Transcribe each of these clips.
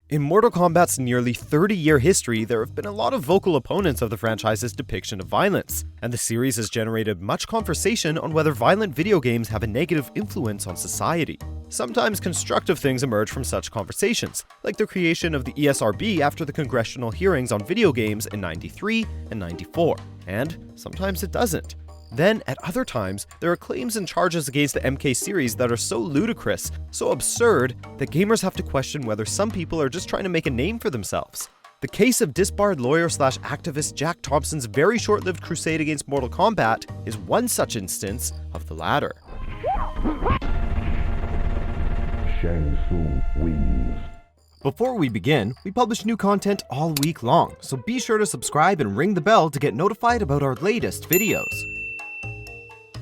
In Mortal Kombat's nearly 30-year history, there have been a lot of vocal opponents of the franchise's depiction of violence, and the series has generated much conversation on whether violent video games have a negative influence on society. Sometimes constructive things emerge from such conversations, like the creation of the ESRB after the congressional hearings on video games in '93 and '94, and sometimes it doesn't. Then, at other times, there are claims and charges against the MK series that are so ludicrous, so absurd, that gamers have to question whether some people are just trying to make a name for themselves. The case of disbarred lawyer/activist Jack Thompson's very short-lived crusade against Mortal Kombat is one such instance of the latter. Shang Tsung wins. Before we begin, we publish new content all week long, so be sure to subscribe and ring the bell to get notified about our latest videos.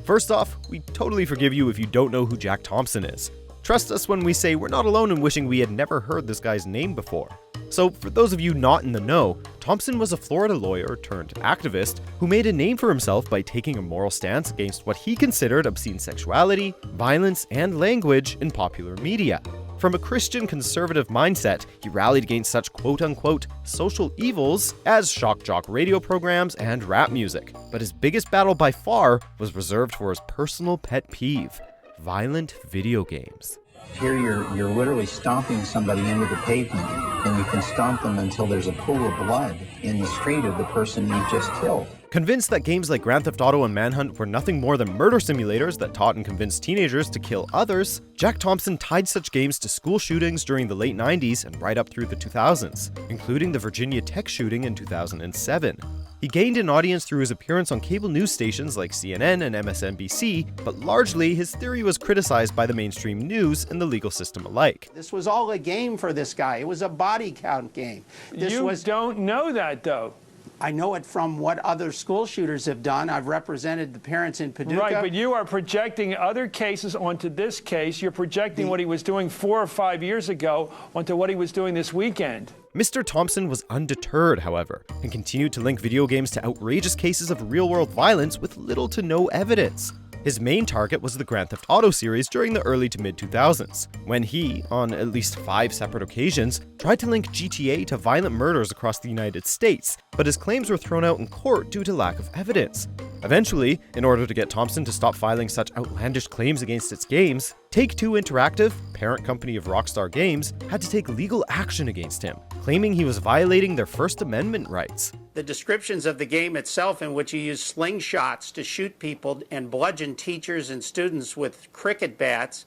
First off, we totally forgive you if you don't know who Jack Thompson is. Trust us when we say we're not alone in wishing we had never heard this guy's name before. So, for those of you not in the know, Thompson was a Florida lawyer turned activist who made a name for himself by taking a moral stance against what he considered obscene sexuality, violence, and language in popular media. From a Christian conservative mindset, he rallied against such quote-unquote social evils as shock jock radio programs and rap music. But his biggest battle by far was reserved for his personal pet peeve: violent video games. Here you're literally stomping somebody into the pavement, and you can stomp them until there's a pool of blood in the street of the person you just killed. Convinced that games like Grand Theft Auto and Manhunt were nothing more than murder simulators that taught and convinced teenagers to kill others, Jack Thompson tied such games to school shootings during the late 90s and right up through the 2000s, including the Virginia Tech shooting in 2007. He gained an audience through his appearance on cable news stations like CNN and MSNBC, but largely his theory was criticized by the mainstream news and the legal system alike. This was all a game for this guy. It was a body count game. You don't know that, though. I know it from what other school shooters have done. I've represented the parents in Paducah. Right, but you are projecting other cases onto this case. You're projecting what he was doing 4 or 5 years ago onto what he was doing this weekend. Mr. Thompson was undeterred, however, and continued to link video games to outrageous cases of real-world violence with little to no evidence. His main target was the Grand Theft Auto series during the early to mid-2000s, when he, on at least 5 separate occasions, tried to link GTA to violent murders across the United States, but his claims were thrown out in court due to lack of evidence. Eventually, in order to get Thompson to stop filing such outlandish claims against its games, Take-Two Interactive, parent company of Rockstar Games, had to take legal action against him, claiming he was violating their First Amendment rights. The descriptions of the game itself, in which you use slingshots to shoot people and bludgeon teachers and students with cricket bats,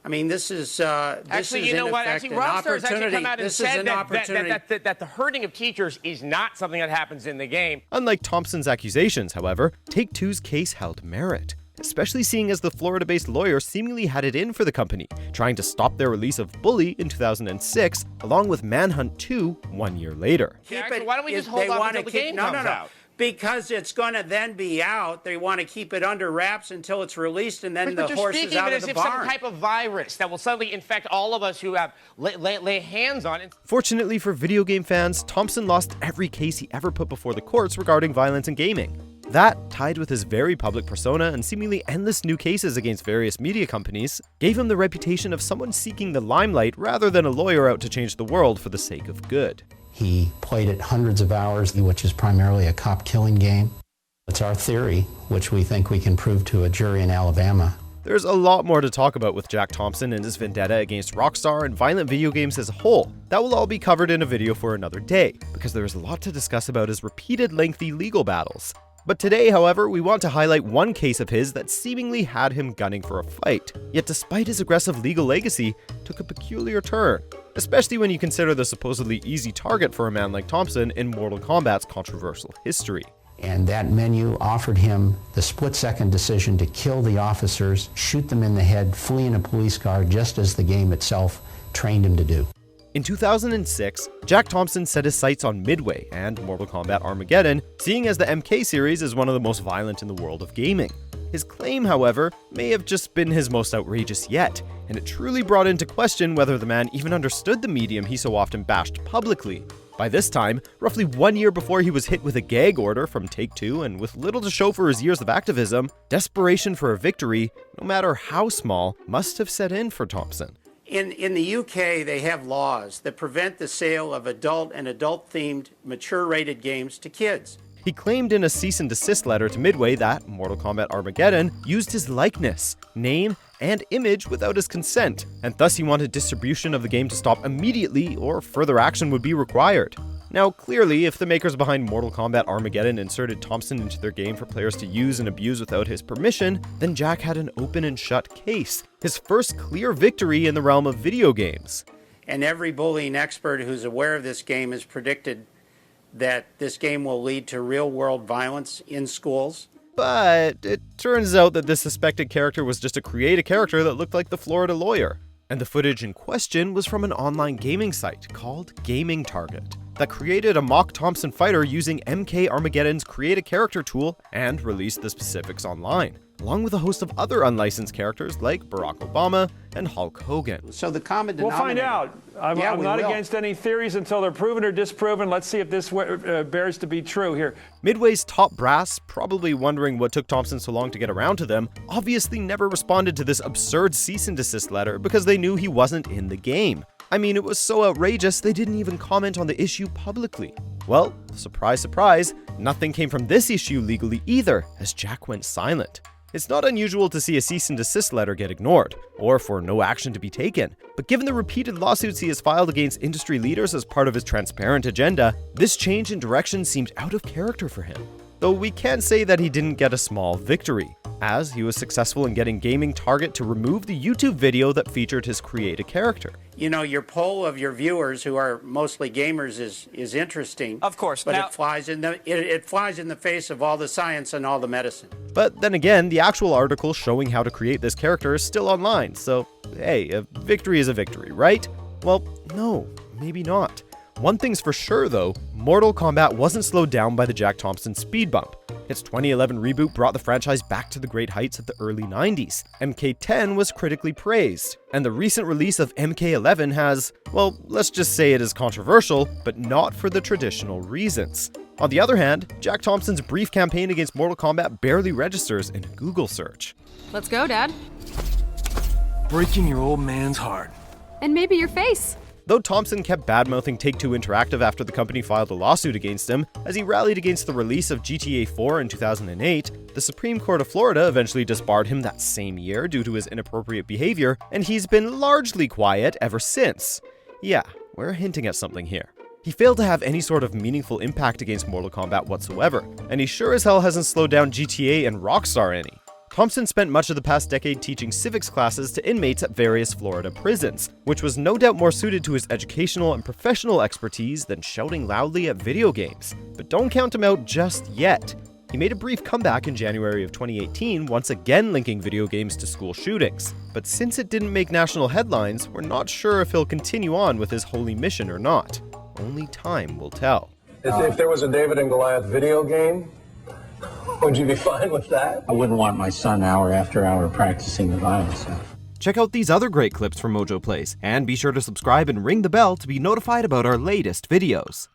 I mean, this is actually, you know what? Actually, Rockstar's actually come out and said that the hurting of teachers is not something that happens in the game. Unlike Thompson's accusations, however, Take-Two's case held merit, especially seeing as the Florida-based lawyer seemingly had it in for the company, trying to stop their release of Bully in 2006, along with Manhunt 2 1 year later. Why don't we just hold off until the game comes out? Because it's going to then be out. They want to keep it under wraps until it's released, and then the horse is out of the barn. But you're speaking of it as if some type of virus that will suddenly infect all of us who have lay hands on it. Fortunately for video game fans, Thompson lost every case he ever put before the courts regarding violence in gaming. That, tied with his very public persona and seemingly endless new cases against various media companies, gave him the reputation of someone seeking the limelight rather than a lawyer out to change the world for the sake of good. He played it hundreds of hours, which is primarily a cop-killing game. It's our theory, which we think we can prove to a jury in Alabama. There's a lot more to talk about with Jack Thompson and his vendetta against Rockstar and violent video games as a whole. That will all be covered in a video for another day, because there is a lot to discuss about his repeated lengthy legal battles. But today, however, we want to highlight one case of his that seemingly had him gunning for a fight, yet despite his aggressive legal legacy, took a peculiar turn, especially when you consider the supposedly easy target for a man like Thompson in Mortal Kombat's controversial history. And that menu offered him the split-second decision to kill the officers, shoot them in the head, flee in a police car, just as the game itself trained him to do. In 2006, Jack Thompson set his sights on Midway and Mortal Kombat Armageddon, seeing as the MK series is one of the most violent in the world of gaming. His claim, however, may have just been his most outrageous yet, and it truly brought into question whether the man even understood the medium he so often bashed publicly. By this time, roughly 1 year before he was hit with a gag order from Take-Two and with little to show for his years of activism, desperation for a victory, no matter how small, must have set in for Thompson. In the UK, they have laws that prevent the sale of adult and adult-themed, mature-rated games to kids. He claimed in a cease and desist letter to Midway that Mortal Kombat Armageddon used his likeness, name, and image without his consent, and thus he wanted distribution of the game to stop immediately or further action would be required. Now, clearly, if the makers behind Mortal Kombat Armageddon inserted Thompson into their game for players to use and abuse without his permission, then Jack had an open and shut case, his first clear victory in the realm of video games. And every bullying expert who's aware of this game has predicted that this game will lead to real-world violence in schools. But it turns out that this suspected character was just a creative character that looked like the Florida lawyer. And the footage in question was from an online gaming site called Gaming Target that created a mock Thompson fighter using MK Armageddon's Create a Character tool and released the specifics online, along with a host of other unlicensed characters like Barack Obama and Hulk Hogan. So the common denominator... We'll find out. I'm not against any theories until they're proven or disproven. Let's see if this bears to be true here. Midway's top brass, probably wondering what took Thompson so long to get around to them, obviously never responded to this absurd cease and desist letter because they knew he wasn't in the game. I mean, it was so outrageous they didn't even comment on the issue publicly. Well, surprise, surprise, nothing came from this issue legally either, as Jack went silent. It's not unusual to see a cease and desist letter get ignored, or for no action to be taken. But given the repeated lawsuits he has filed against industry leaders as part of his transparent agenda, this change in direction seemed out of character for him. Though we can say that he didn't get a small victory, as he was successful in getting Gaming Target to remove the YouTube video that featured his Create a Character. You know, your poll of your viewers, who are mostly gamers, is interesting. Of course. But now, it flies in the face of all the science and all the medicine. But then again, the actual article showing how to create this character is still online, so hey, a victory is a victory, right? Well, no, maybe not. One thing's for sure though, Mortal Kombat wasn't slowed down by the Jack Thompson speed bump. Its 2011 reboot brought the franchise back to the great heights of the early 90s. MK10 was critically praised, and the recent release of MK11 has, well, let's just say it is controversial, but not for the traditional reasons. On the other hand, Jack Thompson's brief campaign against Mortal Kombat barely registers in a Google search. Let's go, Dad. Breaking your old man's heart. And maybe your face. Though Thompson kept badmouthing Take-Two Interactive after the company filed a lawsuit against him, as he rallied against the release of GTA 4 in 2008, the Supreme Court of Florida eventually disbarred him that same year due to his inappropriate behavior, and he's been largely quiet ever since. Yeah, we're hinting at something here. He failed to have any sort of meaningful impact against Mortal Kombat whatsoever, and he sure as hell hasn't slowed down GTA and Rockstar any. Thompson spent much of the past decade teaching civics classes to inmates at various Florida prisons, which was no doubt more suited to his educational and professional expertise than shouting loudly at video games. But don't count him out just yet. He made a brief comeback in January of 2018, once again linking video games to school shootings. But since it didn't make national headlines, we're not sure if he'll continue on with his holy mission or not. Only time will tell. If there was a David and Goliath video game, would you be fine with that? I wouldn't want my son hour after hour practicing the violent stuff. Check out these other great clips from MojoPlays, and be sure to subscribe and ring the bell to be notified about our latest videos.